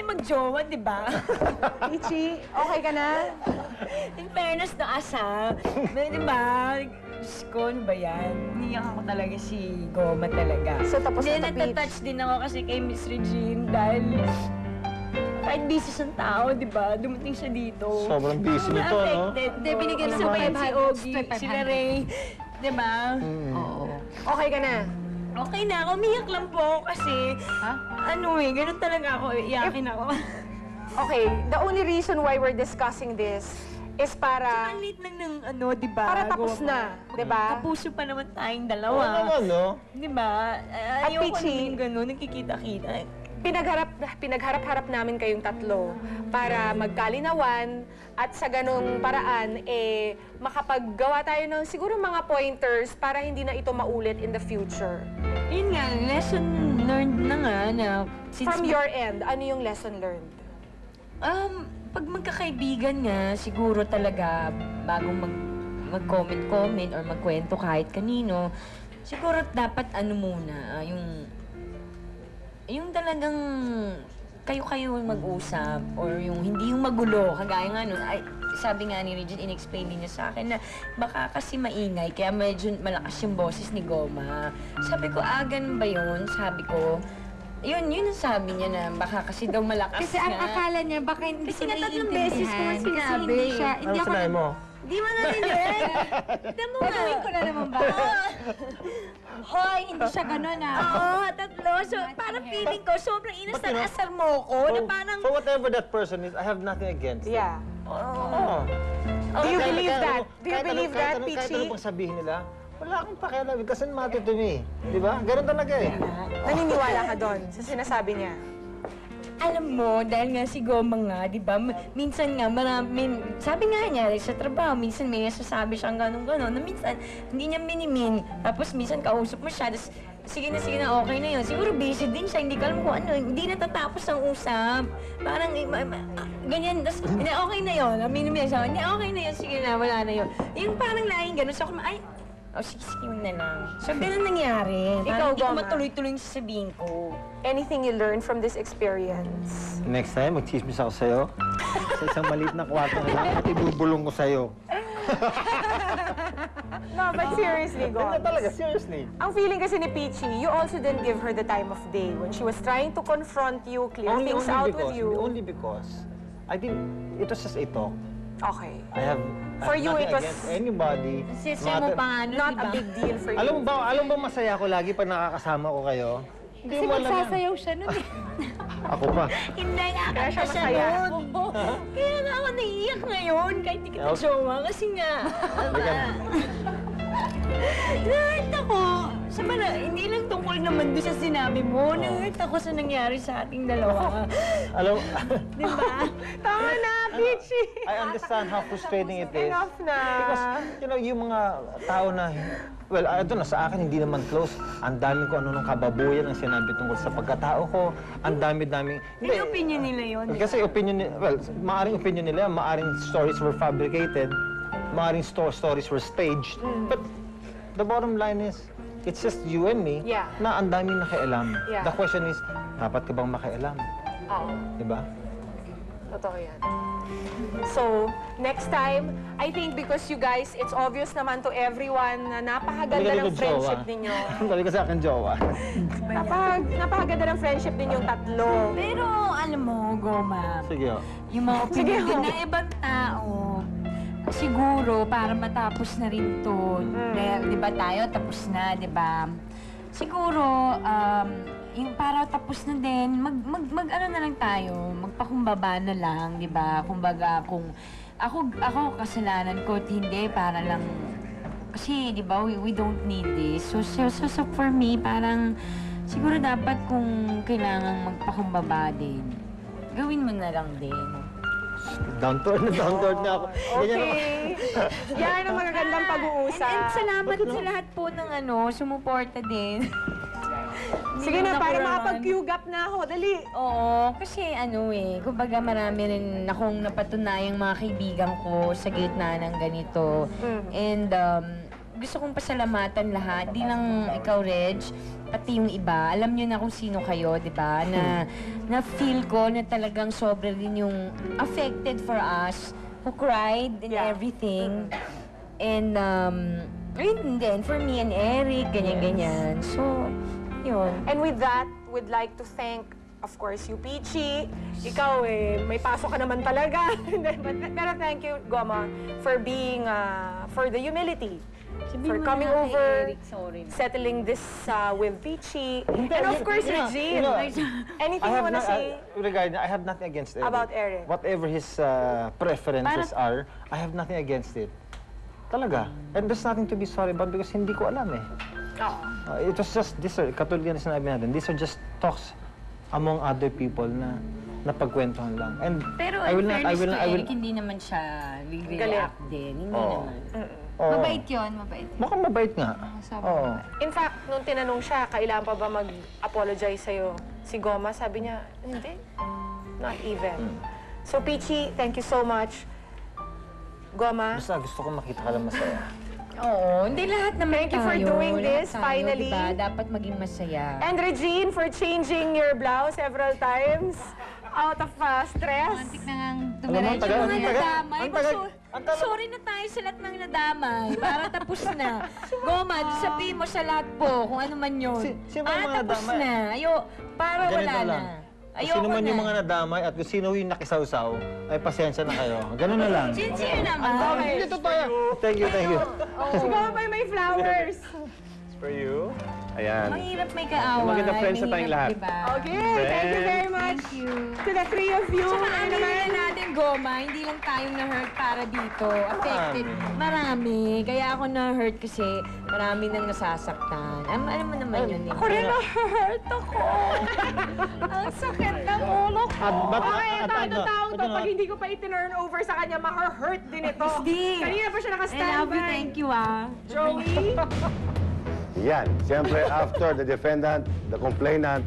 mag-jowa, di ba? Peachy, okay ka na? In fairness na asa, di ba? Diyos ko, ano ba yan? Niyak ako talaga si Goma talaga. So, tapos Then, na the natatouch din ako kasi kay Miss Regine dahil kahit busy siyang tao, di ba? Dumating siya dito. Sobrang busy nito, no? Hindi, binigyan ng Sabay si Ogie, sila Ray. Di ba? Oo. Okay ka na? Okay na, umiyak lang po ako kasi, ganun talaga ako, iyakin ako. Okay, the only reason why we're discussing this is para... Ang late lang ng di ba? Para tapos na, di ba? Kapuso pa naman tayong Oo dalawa. naman, no? Di ba? At Ayoko Peachy, naman yung gano'n, nagkikita-kita. Pinagharap-harap namin kayong tatlo para magkalinawan at sa ganong paraan, makapaggawa tayo ng siguro mga pointers para hindi na ito maulit in the future. Yun nga, lesson learned na nga na... From your end, ano yung lesson learned? Pag magkakaibigan nga, siguro talaga, bago mag-comment-comment or magkwento kahit kanino, siguro dapat muna, yung talagang kayo-kayo mag-usap or yung hindi yung magulo. Kagaya nga nun, sabi nga ni Regine, in-explain niya sa akin na baka kasi maingay, kaya medyo malakas yung boses ni Goma. Sabi ko, ganun ba yun? Sabi ko, yun ang sabi niya na baka kasi daw malakas Kasi ang akala niya, baka hindi kasi ko nga tatlong beses ko nga sinabi. Ano sinabi mo? Di mo narinig. Tignan mo nga. Gagawin ko na naman ba? Hoy, hindi siya ganun Oo, tatlo. So, parang feeling ko, sobrang inasar-asar mo ko, na parang... So whatever that person is, I have nothing against it. Yeah. Oo. Do you believe that? Do you believe that, Kahit Peachy? ano pang sabihin nila, wala akong pakialam. It doesn't matter to me. Di ba? Ganun talaga eh. Naniniwala ka doon sa sinasabi niya? Alam mo, dahil nga si Goma nga, di ba, minsan nga sabi nga niya, sa trabaho, minsan may nasasabi siyang gano'n-gano'n, na minsan hindi niya minimin, tapos minsan kausap mo siya, tapos sige na, okay na yun. Siguro busy din siya, hindi ka alam kung ano, hindi natatapos ang usap. Parang, ganyan, tapos, okay na yun, aminin mo siya, okay na yun, sige na, wala na yun. Yung parang laing gano'n, so ako, sige, yun na lang. So, ganun nangyari. Ikaw, Parang hindi ko Goma? matuloy-tuloy yung sasabihin ko. Anything you learned from this experience? Next time, mag-chismis ako sa'yo. Sa isang maliit na kwarto na lang, at ibubulong ko sa'yo. No, but seriously, Ganyan Goms. talaga, seriously. Ang feeling kasi ni Peachy, you also didn't give her the time of day when she was trying to confront you, clear things out with you. Only because, I think, it was just a talk. Okay. I have For you, nothing it was against anybody. Sisya mo pa nga, Not di ba? a big deal for you. Alam mo ba masaya ako lagi pag nakakasama ko kayo? Hindi Kasi mo alam yan. magsasayaw siya nun eh. Ako pa. Hindi nga Kaya siya kanta siya masaya. nun. Kaya nga ako naiiyak ngayon kahit di kita jowa kasi nga. Nahurt ako. Hindi lang tungkol naman doon sa sinabi mo. Nahurt ako sa nangyari sa ating dalawa. Alam, Di ba? Tama na, Peachy! I understand how frustrating it is. Enough na. Because, yung mga tao na, well, ito na, sa akin, hindi naman close. Ang dami ko ano nung kababuyan ang sinabi tungkol sa pagkatao ko. Ang dami-daming... Hindi, opinion nila yun. Kasi maaring opinion nila, maaring stories were fabricated, maaring stories were staged. But the bottom line is, it's just you and me Yeah. na ang daming nakialam. Yeah. The question is, dapat ka bang makialam? Oo. Diba? Totoo yan. So, next time, I think because you guys, it's obvious naman to everyone na napakaganda ng friendship ninyo. Dali ka sa akin, jowa. Napakaganda ng friendship ninyong tatlo. Pero alam mo, Goma, Sige, oh. yung mga Sige, opinion din ho. ng ibang tao, siguro para matapos na rin to, di ba tayo tapos na, di ba? Siguro, yung para tapos na din, ano na lang tayo, magpakumbaba na lang, di ba? Kumbaga, kung ako kasalanan ko, hindi, para lang, kasi, di ba, we don't need this. So for me, parang, siguro dapat kung kailangan magpakumbaba din, gawin mo na lang din. Down to earth na ako. Ganyan ako. Okay. Yan ang magagandang pag-uusap. And salamat sa lahat po ng sumuporta din. Sige na, para makapag-cue gap na ako. Dali. Oo, kasi kumbaga marami rin akong napatunayang mga kaibigan ko sa gitna ng ganito. And gusto kong pasalamatan lahat. Di lang ikaw, Reg, pati yung iba. Alam niyo na kung sino kayo, di ba? Na feel ko na talagang sobra rin yung affected for us, who cried and Yeah. everything. And, ayun din, for me and Eric, ganyan-ganyan. So, yun. And with that, we'd like to thank, of course, you, Peachy. Ikaw, may pasok ka naman talaga. Pero thank you, Goma, for being, for the humility. For coming over, settling this with Peachy. And of course, Regine. Anything you wanna say? Regarding, I have nothing against Eric. About Eric. Whatever his preferences are, I have nothing against it. Talaga. And there's nothing to be sorry about because hindi ko alam eh. It was just, katulad yan na sinabi natin, these are just talks among other people na napagkwentuhan lang. And Pero I in will not, I fairness will to not, I will, Eric, hindi naman siya re-react din. Hindi naman. Oo. Mabait yun, mabait. Mukhang mabait nga. Sobrang Oo. mabait. In fact, nung tinanong siya, kailangan pa ba mag-apologize sa'yo si Goma, sabi niya, hindi. Not even. So, Peachy, thank you so much. Goma, Basta gusto ko makita ka lang masaya. Oo, hindi lahat naman Thank you for tayo. doing Lahat this, tayo, finally. Diba? Dapat maging masaya. and Regine for changing your blouse several times out of stress. Muntik na ngang Alam mo, dumiretso tagal- mga ang tagal- nadamay. ang tagal- ang tagal- Sorry na tayo sa lahat ng nadamay. Para tapos na. Goma, sabihin mo sa lahat po kung ano man yun. Sino para ang mga tapos nadamay? na. Para wala Ganito na. lang. Kung Ayoko sino man na. yung mga nadamay at kung sino yung nakisawsaw, ay pasensya na kayo. Ganun na lang. Sincere naman. Okay. Hindi, totoo yan. Thank you, thank you. Si Goma pa yung may flowers. For you. Ayan. Mahirap may kaaway. Maganda friends na tayong mahirap, lahat. Diba? Okay, thank you very much Thank you. to the three of you. Tsaka Ano aminin naman? natin, Goma, hindi lang tayong na-hurt para dito. Affected. Marami. Kaya ako na-hurt kasi marami nang nasasaktan. Alam mo naman yun. Ako rin na-hurt ako. Ang sakit ng ulo ko. Okay, ito, ito tao to. Pag hindi ko pa i-turn over sa kanya, maka-hurt din ito. Di. Kanina pa siya I love you. naka-standby. Thank you, ah. Joey? Yan. Siyempre, after the defendant, the complainant,